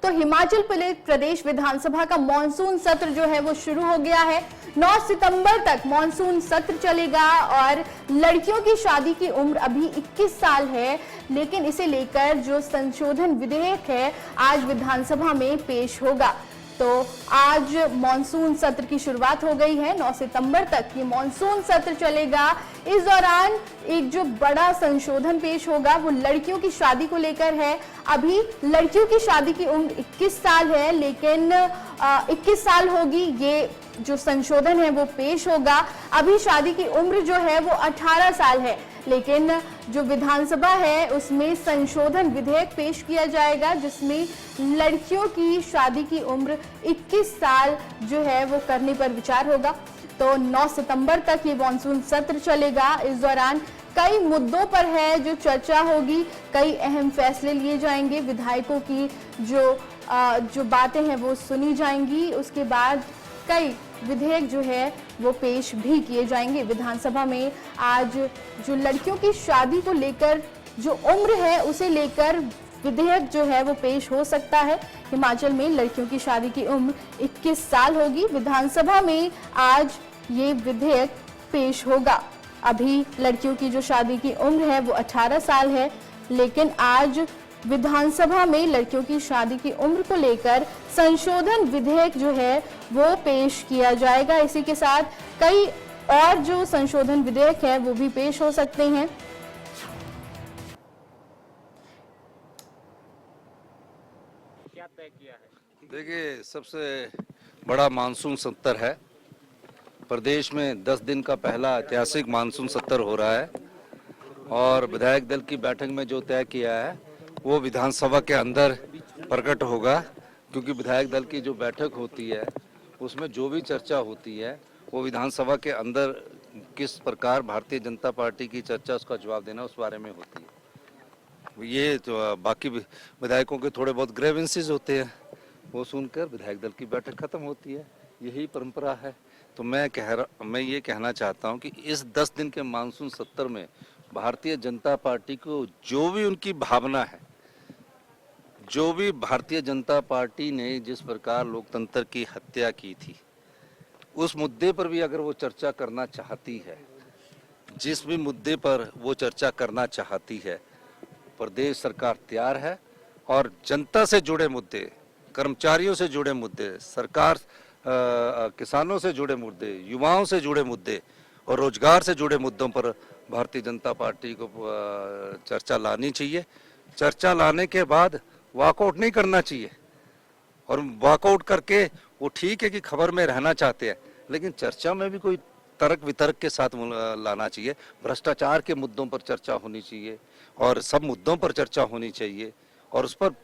तो हिमाचल प्रदेश विधानसभा का मॉनसून सत्र जो है वो शुरू हो गया है। 9 सितंबर तक मॉनसून सत्र चलेगा और लड़कियों की शादी की उम्र अभी 21 साल है, लेकिन इसे लेकर जो संशोधन विधेयक है आज विधानसभा में पेश होगा। तो आज मॉनसून सत्र की शुरुआत हो गई है। 9 सितंबर तक ये मॉनसून सत्र चलेगा। इस दौरान एक जो बड़ा संशोधन पेश होगा वो लड़कियों की शादी को लेकर है। अभी लड़कियों की शादी की उम्र 21 साल है, लेकिन 21 साल होगी, ये जो संशोधन है वो पेश होगा। अभी शादी की उम्र जो है वो 18 साल है, लेकिन जो विधानसभा है उसमें संशोधन विधेयक पेश किया जाएगा जिसमें लड़कियों की शादी की उम्र 21 साल जो है वो करने पर विचार होगा। तो 9 सितंबर तक ये मॉनसून सत्र चलेगा। इस दौरान कई मुद्दों पर है जो चर्चा होगी, कई अहम फैसले लिए जाएंगे, विधायकों की जो बातें हैं वो सुनी जाएंगी। उसके बाद कई विधेयक जो है वो पेश भी किए जाएंगे विधानसभा में। आज जो लड़कियों की शादी को लेकर जो उम्र है उसे लेकर विधेयक जो है वो पेश हो सकता है। हिमाचल में लड़कियों की शादी की उम्र 21 साल होगी। विधानसभा में आज ये विधेयक पेश होगा। अभी लड़कियों की जो शादी की उम्र है वो 18 साल है, लेकिन आज विधानसभा में लड़कियों की शादी की उम्र को लेकर संशोधन विधेयक जो है वो पेश किया जाएगा। इसी के साथ कई और जो संशोधन विधेयक है वो भी पेश हो सकते हैं। क्या तय किया है? देखिए, सबसे बड़ा मानसून सत्र है। प्रदेश में 10 दिन का पहला ऐतिहासिक मानसून सत्र हो रहा है और विधायक दल की बैठक में जो तय किया है वो विधानसभा के अंदर प्रकट होगा, क्योंकि विधायक दल की जो बैठक होती है उसमें जो भी चर्चा होती है वो विधानसभा के अंदर किस प्रकार भारतीय जनता पार्टी की चर्चा उसका जवाब देना उस बारे में होती है। ये तो बाकी विधायकों के थोड़े बहुत ग्रेवेंसेस होते हैं, वो सुनकर विधायक दल की बैठक खत्म होती है। यही परंपरा है। तो मैं ये कहना चाहता हूँ कि इस 10 दिन के मानसून सत्र में भारतीय जनता पार्टी को जो भी उनकी भावना है, जो भी भारतीय जनता पार्टी ने जिस प्रकार लोकतंत्र की हत्या की थी, उस मुद्दे पर भी अगर वो चर्चा करना चाहती है, जिस भी मुद्दे पर वो चर्चा करना चाहती है, प्रदेश सरकार तैयार है। और जनता से जुड़े मुद्दे, कर्मचारियों से जुड़े मुद्दे, सरकार किसानों से जुड़े मुद्दे, युवाओं से जुड़े मुद्दे और रोजगार से जुड़े मुद्दों पर भारतीय जनता पार्टी को चर्चा लानी चाहिए। चर्चा लाने के बाद वॉकआउट नहीं करना चाहिए। और वॉकआउट करके वो ठीक है कि खबर में रहना चाहते हैं, लेकिन चर्चा में भी कोई तर्क वितर्क के साथ लाना चाहिए। भ्रष्टाचार के मुद्दों पर चर्चा होनी चाहिए और सब मुद्दों पर चर्चा होनी चाहिए, और उस पर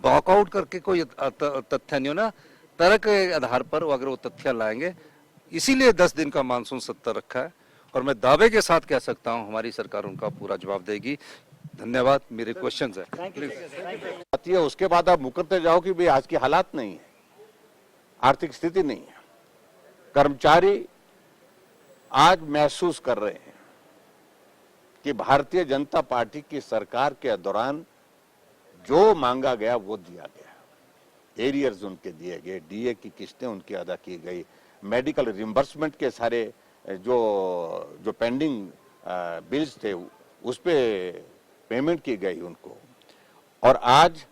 वॉकआउट करके कोई तथ्य नहीं होना, तर्क के आधार पर अगर वो तथ्य लाएंगे। इसीलिए 10 दिन का मानसून सत्र रखा है और मैं दावे के साथ कह सकता हूं हमारी सरकार उनका पूरा जवाब देगी। धन्यवाद। मेरे क्वेश्चंस है उसके बाद आप मुकरते जाओ कि भाई आज की हालात नहीं है, आर्थिक स्थिति नहीं है। कर्मचारी आज महसूस कर रहे हैं कि भारतीय जनता पार्टी की सरकार के दौरान जो मांगा गया वो दिया गया, एरियर्स उनके दिए गए, डीए की किस्तें उनकी अदा की गई, मेडिकल रिम्बर्समेंट के सारे जो पेंडिंग बिल्स थे उस पे पेमेंट की गई उनको। और आज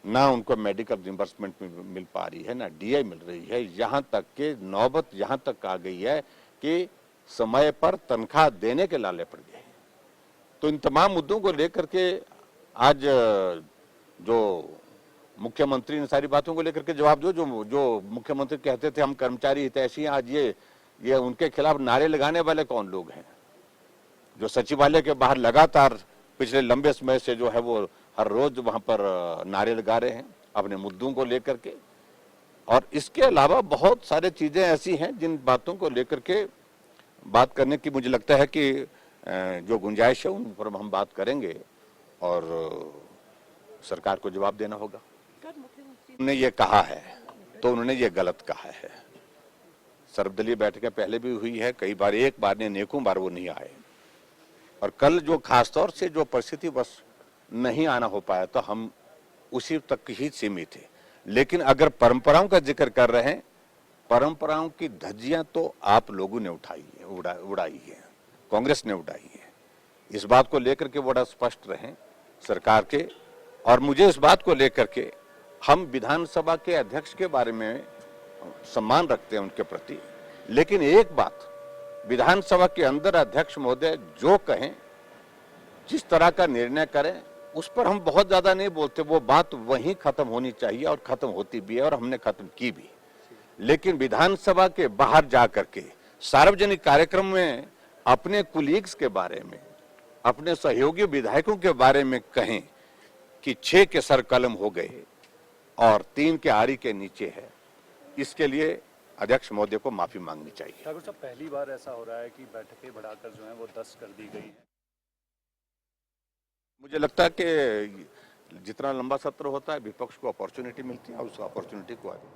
ना उनको मेडिकल रिम्बर्समेंट मिल पा रही है, ना डीए मिल रही है। यहाँ तक के नौबत यहाँ तक आ गई है कि समय पर तनख्वाह देने के लाले पड़ गए। तो इन तमाम मुद्दों को लेकर के आज जो मुख्यमंत्री ने सारी बातों को लेकर के जवाब दो। जो मुख्यमंत्री कहते थे हम कर्मचारी हितैषी, आज ये उनके खिलाफ नारे लगाने वाले कौन लोग हैं? जो सचिवालय के बाहर लगातार पिछले लंबे समय से जो है वो हर रोज वहां पर नारे लगा रहे हैं अपने मुद्दों को लेकर के। और इसके अलावा बहुत सारे चीजें ऐसी हैं जिन बातों को लेकर के बात करने की मुझे लगता है कि जो गुंजाइश है उन पर हम बात करेंगे और सरकार को जवाब देना होगा। उन्होंने ये कहा है तो उन्होंने ये गलत कहा है। सर्वदलीय बैठकें पहले भी हुई है कई बार, एक बार ने अनेकों बार वो नहीं आए। और कल जो खासतौर से जो परिस्थिति बस नहीं आना हो पाया तो हम उसी तक ही सीमित थे। लेकिन अगर परंपराओं का जिक्र कर रहे हैं, परंपराओं की धज्जियां तो आप लोगों ने उड़ाई है, कांग्रेस ने उड़ाई है। इस बात को लेकर के बड़ा स्पष्ट रहें सरकार के। और मुझे इस बात को लेकर के, हम विधानसभा के अध्यक्ष के बारे में सम्मान रखते हैं उनके प्रति, लेकिन एक बात, विधानसभा के अंदर अध्यक्ष महोदय जो कहें, जिस तरह का निर्णय करें, उस पर हम बहुत ज्यादा नहीं बोलते। वो बात वहीं खत्म होनी चाहिए और खत्म होती भी है और हमने खत्म की भी। लेकिन विधानसभा के बाहर जाकर के सार्वजनिक कार्यक्रम में अपने कुलीग्स के बारे में, अपने सहयोगी विधायकों के बारे में कहें कि 6 के सर कलम हो गए और 3 के आरी के नीचे है, इसके लिए अध्यक्ष महोदय को माफी मांगनी चाहिए। ठाकुर साहब, पहली बार ऐसा हो रहा है कि बैठकें बढ़ाकर जो है वो 10 कर दी गई है। मुझे लगता है कि जितना लंबा सत्र होता है विपक्ष को अपॉर्चुनिटी मिलती है और उस अपॉर्चुनिटी को आगे